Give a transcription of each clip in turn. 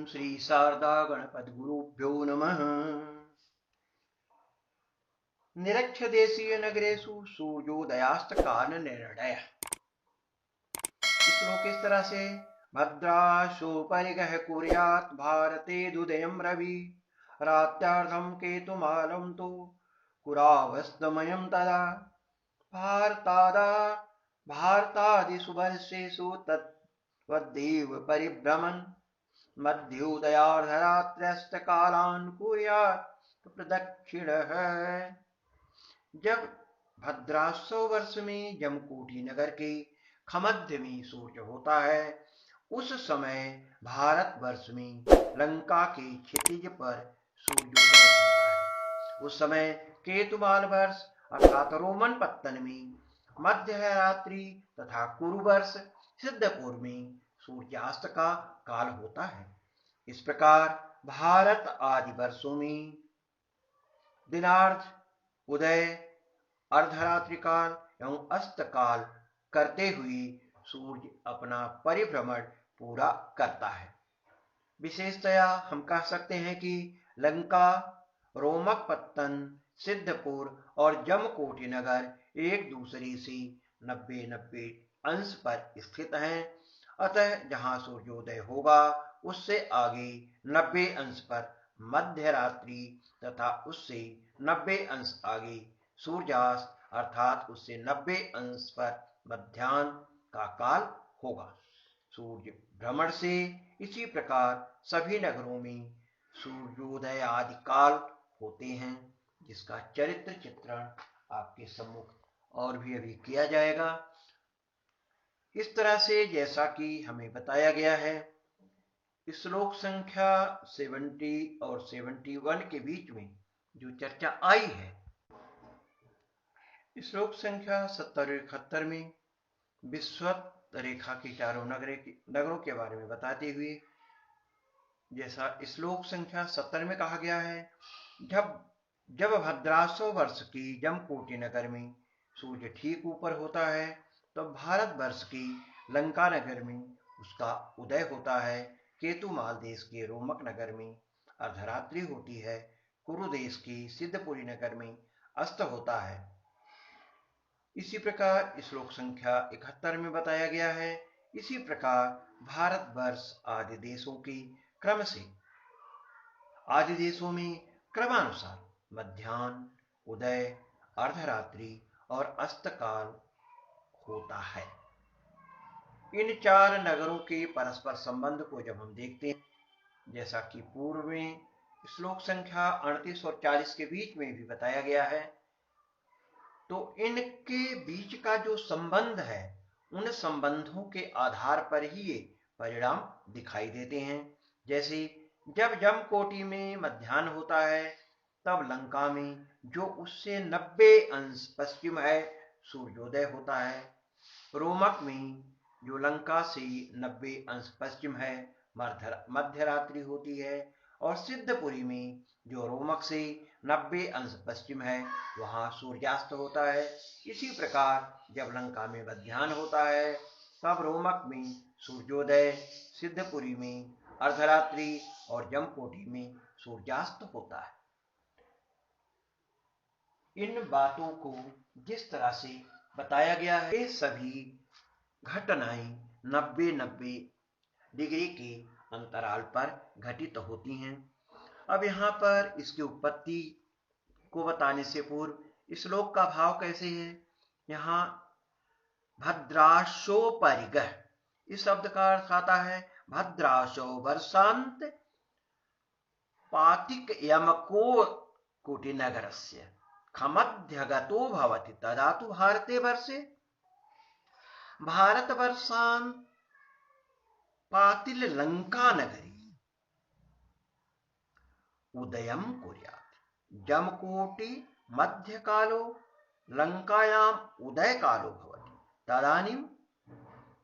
श्री शारदा गणपति गुरुभ्यो नमः। निरक्ष देशीय नगरेषु सूर्योदयास्तकाल निर्णय। श्लोक इस तरह से भद्राशो परिगह कुर्यात् भारते दुदयं रवि रात्यार्धं केतुमालं तु कुरावस्तमयं तदा भारतादिषु वर्षेषु तद्वद्देव परिभ्रमन् मध्योदयार्धरात्र्यस्तकालान् कुर्यात् प्रदक्षिणः। जब भद्रासो वर्ष में जमकोटी नगर के खमध्य में सूर्य होता है, उस समय भारत वर्ष में लंका के क्षितिज पर सूर्योदय होता है। उस समय केतुमाल वर्ष अर्थात रोमन पत्तन में मध्य रात्रि तथा कुरु वर्ष सिद्धपुर में सूर्यास्त का काल होता है। इस प्रकार भारत आदि वर्षों में दिनार्ध, उदय, अर्धरात्रि काल एवं अस्त काल करते हुए सूर्य अपना परिभ्रमण पूरा करता है। विशेषतया हम कह सकते हैं कि लंका, रोमकपत्तन, सिद्धपुर और जमकोटी नगर एक दूसरे से 90 अंश पर स्थित हैं। अतः जहां सूर्योदय होगा उससे आगे 90 अंश पर मध्य रात्रि तथा उससे 90 अंश आगे सूर्यास्त अर्थात उससे 90 अंश पर मध्याह्न का काल होगा। सूर्य भ्रमण से इसी प्रकार सभी नगरों में सूर्योदय आदि काल होते हैं, जिसका चरित्र चित्रण आपके सम्मुख और भी अभी किया जाएगा। इस तरह से जैसा कि हमें बताया गया है, श्लोक संख्या 70 और 71 के बीच में जो चर्चा आई है, श्लोक संख्या 70-71 में विश्वत रेखा की चारों नगरों के बारे में बताते हुए, जैसा श्लोक संख्या 70 में कहा गया है, जब भद्रासो वर्ष की जमकोटी नगर में सूर्य ठीक ऊपर होता है, तो भारत वर्ष की लंका नगर में उसका उदय होता है। केतुमाल देश के रोमक नगर में अर्धरात्रि होती है। कुरु देश की सिद्धपुरी नगर में अस्त होता है। इसी प्रकार श्लोक संख्या 71 में बताया गया है। इसी प्रकार भारत वर्ष आदि देशों में क्रमानुसार मध्याह्न, उदय, अर्धरात्रि और अस्तकाल होता है। इन चार नगरों के परस्पर संबंध को जब हम देखते हैं, जैसा कि पूर्व में श्लोक संख्या 38 और 40 के बीच में भी बताया गया है, तो इनके बीच का जो संबंध है, उन संबंधों के आधार पर ही ये परिणाम दिखाई देते हैं। जैसे जब जमकोटी में मध्याह्न होता है, तब लंका में जो उससे 90 अंश पश्चिम है सूर्योदय होता है। रोमक में जो लंका से 90 अंश पश्चिम है मध्य रात्रि होती है, और सिद्धपुरी में जो रोमक से 90 अंश पश्चिम है वहां सूर्यास्त होता है। इसी प्रकार जब लंका में मध्याह्न होता है, तब रोमक में सूर्योदय, सिद्धपुरी में अर्धरात्रि और जमकोटी में सूर्यास्त होता है। इन बातों को जिस तरह से बताया गया है, ये सभी घटनाएं 90 डिग्री के अंतराल पर घटित होती हैं। अब यहाँ पर इसकी उत्पत्ति को बताने से पूर्व श्लोक का भाव कैसे है। यहाँ भद्राशो परिगह, इस शब्द का अर्थ आता है भद्राशो वर्षांत पातिक यमको कोटि नगरस्य खमध्यगतो भवति तदा तु भारते वर्षे भारत वर्षांत पातिल लंका नगरी उदयं कुर्यात् जमकोटि मध्यकालो लंकायाम् उदय कालो भवति तदानीं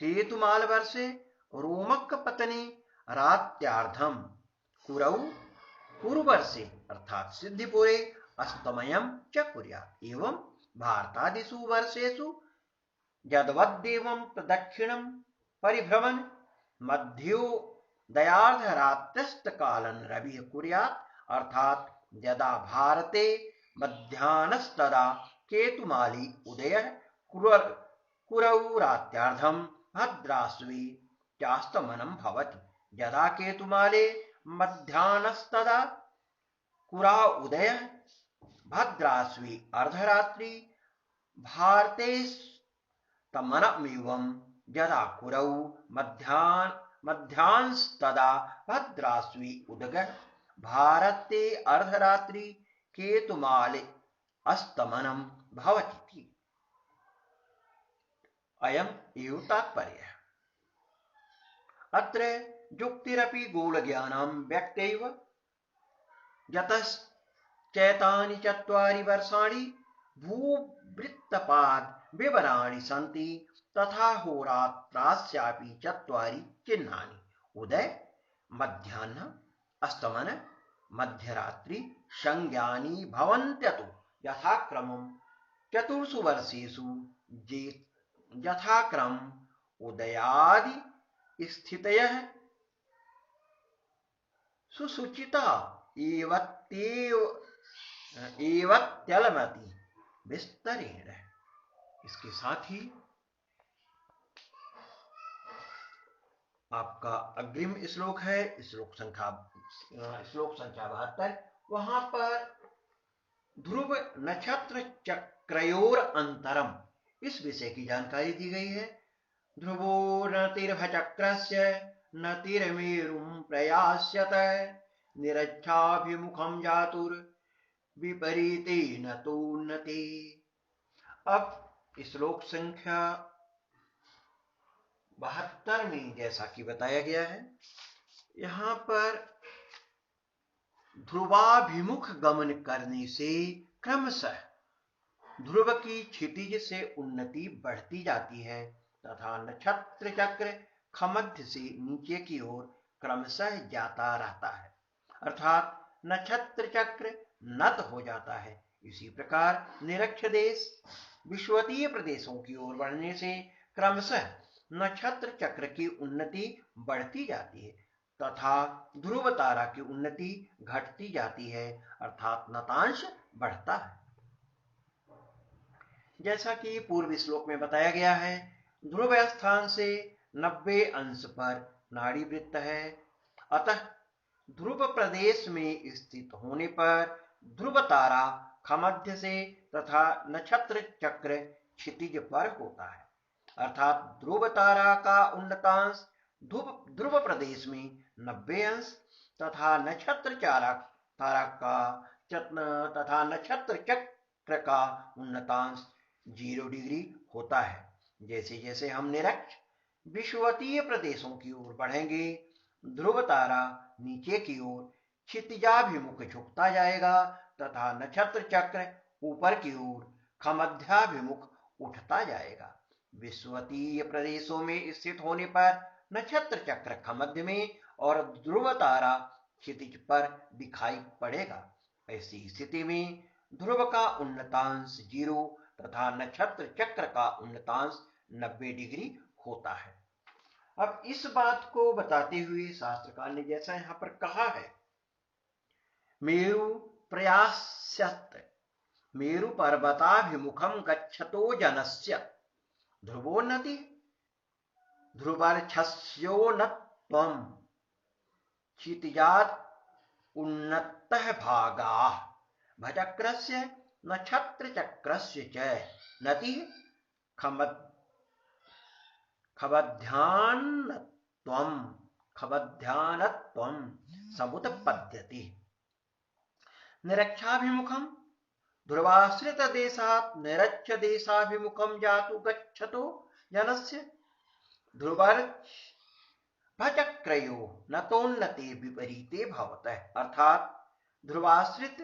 केतुमाल वर्षे रोमक पतने रात्यार्धम कुरौ कुरुवर्षे अर्थात सिद्धिपुरे अस्तमयं च कुर्यात् एवं भारतादिषु वर्षेषु यद्वद्देवं प्रदक्षिणं परिभ्रमन् दयार्धरात्रिस्तकालं रविः कुर्यात्, अर्थात यदा भारते मध्याह्नस्तदा केतुमाली उदयः कुरौ रात्र्यार्धं भद्राश्वी चास्तमनं भवति। यदा केतुमाले मध्याह्नस्तदा कुरा उदयः भद्राश्वी अर्धरात्रि भारते तमनमिवं यदा कुरौ मध्याह्नस्तदा भद्राश्वी उदयः भारते अर्धरात्रि केतुमाले अस्तमनं भवति। अयम् एव तात्पर्यः। अत्र युक्तिरपि गूढज्ञानं व्यक्तैव यतश्चैतानि चत्वारि वर्षाणि भूवृत्तपाद विवराणि सन्ति तथा होरात्रास्यापि चत्वारि चिह्नानि उदय मध्याह्न अस्तमन मध्यरात्रि संज्ञानि भवन्त्यतो यथाक्रमं चतुर्षु वर्षेषु यथाक्रमं उदयादि स्थितयः सुसूचिता एवत्यलमति विस्तरेण। इसके साथ ही आपका अग्रिम श्लोक है श्लोक संख्या 72। वहां पर ध्रुव नक्षत्र चक्रयोर अंतरम इस विषय की जानकारी दी गई है। ध्रुवो नतिर्भचक्रस्य नतिर्मेरुं प्रयास्यत निरच्छाभिमुखं जातुर विपरीतेन तोन्नते। अब श्लोक संख्या 72 में जैसा कि बताया गया है, यहाँ पर ध्रुवाभिमुख गमन करने से क्रमशः ध्रुव की क्षितिज से उन्नति बढ़ती जाती है तथा नक्षत्र चक्र खमध्य से नीचे की ओर क्रमशः जाता रहता है, अर्थात नक्षत्र चक्र नत हो जाता है। इसी प्रकार निरक्ष देश विश्वतीय प्रदेशों की ओर बढ़ने से क्रमशः नक्षत्र चक्र की उन्नति बढ़ती जाती है तथा ध्रुव तारा की उन्नति घटती जाती है, अर्थात नतांश बढ़ता है। जैसा कि पूर्व श्लोक में बताया गया है, ध्रुव स्थान से 90 अंश पर नाड़ी वृत्त है, अतः ध्रुव प्रदेश में स्थित होने पर ध्रुव तारा खमध्य से तथा नक्षत्र चक्र क्षितिज पर होता है, अर्थात ध्रुव तारा का उन्नतांश ध्रुव प्रदेश में 90 अंश तथा नक्षत्र चक्र का उन्नतांश 0 डिग्री होता है। जैसे जैसे हम निरक्ष विश्वतीय प्रदेशों की ओर बढ़ेंगे, ध्रुव तारा नीचे की ओर क्षितिजाभिमुख झुकता जाएगा तथा नक्षत्र चक्र ऊपर की ओर खमध्याभिमुख उठता जाएगा। विश्वतीय प्रदेशों में स्थित होने पर नक्षत्र चक्र खमध्य में और ध्रुव तारा क्षितिज पर दिखाई पड़ेगा। ऐसी स्थिति में ध्रुव का उन्नतांश 0 तथा नक्षत्र चक्र का उन्नतांश 90 डिग्री होता है। अब इस बात को बताते हुए शास्त्रकार ने जैसा यहाँ पर कहा है, मेरु प्रयास्यत मेरु पर्वताभिमुखं गच्छतो जनस्य ध्रुवोन्नति ध्रुवर्क्षस्योन्नत्वं क्षितिजात् उन्नतः भागाः भचक्रस्य नक्षत्रचक्रस्य च नतिः खवध्यानत्वं समुत्पद्यते। निरक्षाभिमुखं ध्रुवाश्रित देशात् निरक्ष देशाभिमुखं जातु गच्छतो जनस्य ध्रुवर्क्ष भचक्रयो नतोन्नते विपरीते भवतः, अर्थात ध्रुवाश्रित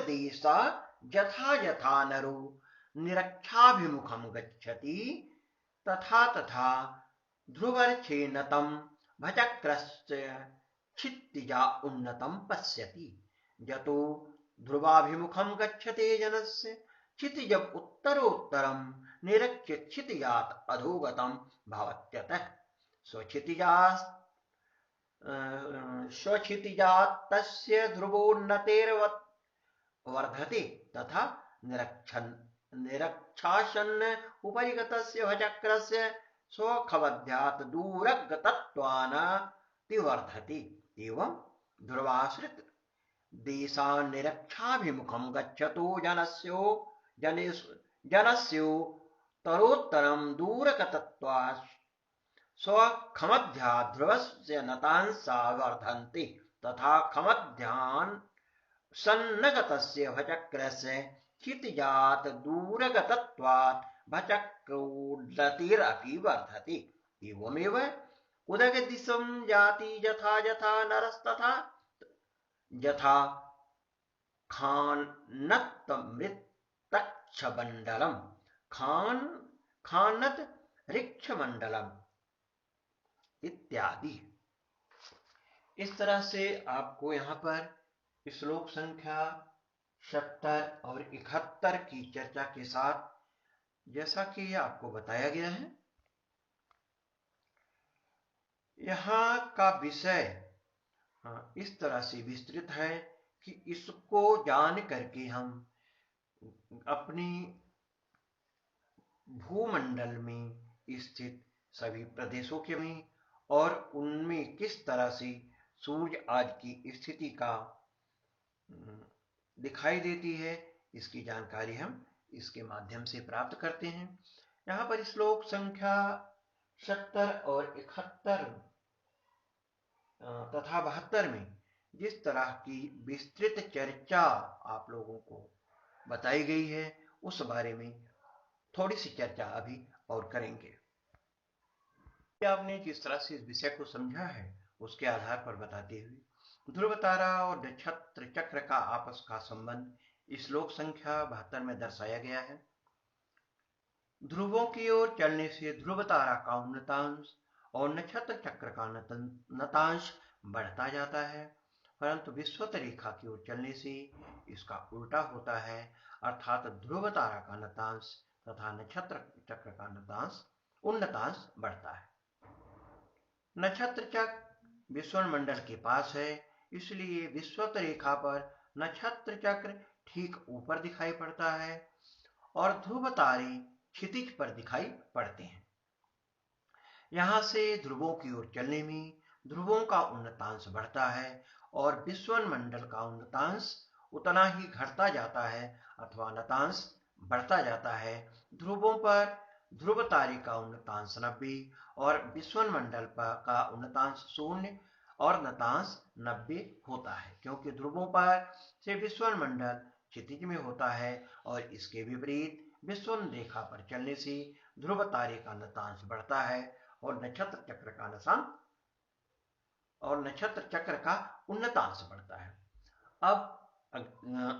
देशा यथा यथा नरो निरक्षाभिमुखं गच्छति तथा तथा ध्रुवर्क्षेन्नतं भचक्रस्य क्षितिजा उन्नतं पश्यति। यतो ध्रुवाभिमुखं गच्छते जनस्य क्षितिजम् उत्तरोत्तरं निरक्षितिजात अधोगतम भवत्यतः स्वक्षितिजात तस्य ध्रुवोन्नतेर्वर्धति तथा निरक्षासन्न उपरि गतस्य भचक्रस्य स्वखवध्यात् दूरगतत्वानतिवर्धति। एवं ध्रुवाश्रित देशान्निरक्षाभिमुखं गच्छतो जनस्योत्तरोत्तरं दूरगतत्वात् स्वखमध्यात् ध्रुवस्य नतांसा वर्धन्ति तथा खमध्यान् सन्नगतस्य भचक्रस्य क्षितिजात् दूरगतत्वात् भचक्रोन्नतिरपि वर्धति। एवमेव उदगदिशं याति यथा यथा नरस्तथा यथा खान्नतमृत्तक्षमण्डलम् खान्नत ऋक्षमण्डलम् इत्यादि। इस तरह से आपको यहाँ पर श्लोक संख्या 70 और 71 की चर्चा के साथ, जैसा कि आपको बताया गया है, यहाँ का विषय इस तरह से विस्तृत है कि इसको जान करके हम अपनी भूमंडल में स्थित सभी प्रदेशों के में और उनमें किस तरह से सूर्य आज की स्थिति का दिखाई देती है, इसकी जानकारी हम इसके माध्यम से प्राप्त करते हैं। यहाँ पर श्लोक संख्या 70 और 71 तथा 72 में जिस तरह की विस्तृत चर्चा आप लोगों को बताई गई है, उस बारे में थोड़ी सी चर्चा अभी और करेंगे। आपने जिस तरह से इस विषय को समझा है, उसके आधार पर बताते हुए ध्रुव तारा और नक्षत्र चक्र का आपस का संबंध श्लोक संख्या 72 में दर्शाया गया है। ध्रुवों की ओर चलने से ध्रुव तारा का उन्नतांश और नक्षत्र चक्र का नतांश बढ़ता जाता है, परंतु विषुवत रेखा की ओर चलने से इसका उल्टा होता है, अर्थात ध्रुव तारा का नतांश तथा नक्षत्र चक्र का उन्नतांश बढ़ता है। नक्षत्र चक्र विषुवत मंडल के पास है, इसलिए विषुवत रेखा पर नक्षत्र चक्र ठीक ऊपर दिखाई पड़ता है और ध्रुव तारे क्षितिज पर दिखाई पड़ते हैं। यहाँ से ध्रुवों की ओर चलने में ध्रुवों का उन्नतांश बढ़ता है और विषुवत मंडल का उन्नतांश उतना ही घटता जाता है अथवा नतांश बढ़ता जाता है। ध्रुवों पर ध्रुव तारे का उन्नतांश 90 और विषुवत मंडल का उन्नतांश 0 और नतांश 90 होता है, क्योंकि ध्रुवों पर से विषुवत मंडल क्षितिज में होता है और इसके विपरीत विषुवत रेखा पर चलने से ध्रुव तारे का नतांश बढ़ता है और नक्षत्र चक्र का उन्नतांश बढ़ता है। अब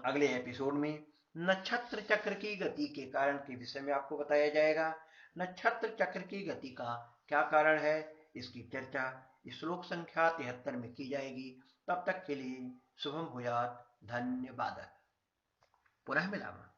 अगले एपिसोड में नक्षत्र चक्र की गति के कारण के विषय में आपको बताया जाएगा। नक्षत्र चक्र की गति का क्या कारण है, इसकी चर्चा श्लोक संख्या 73 में की जाएगी। तब तक के लिए शुभम भूयात्। धन्यवाद। पुनः मिलामः।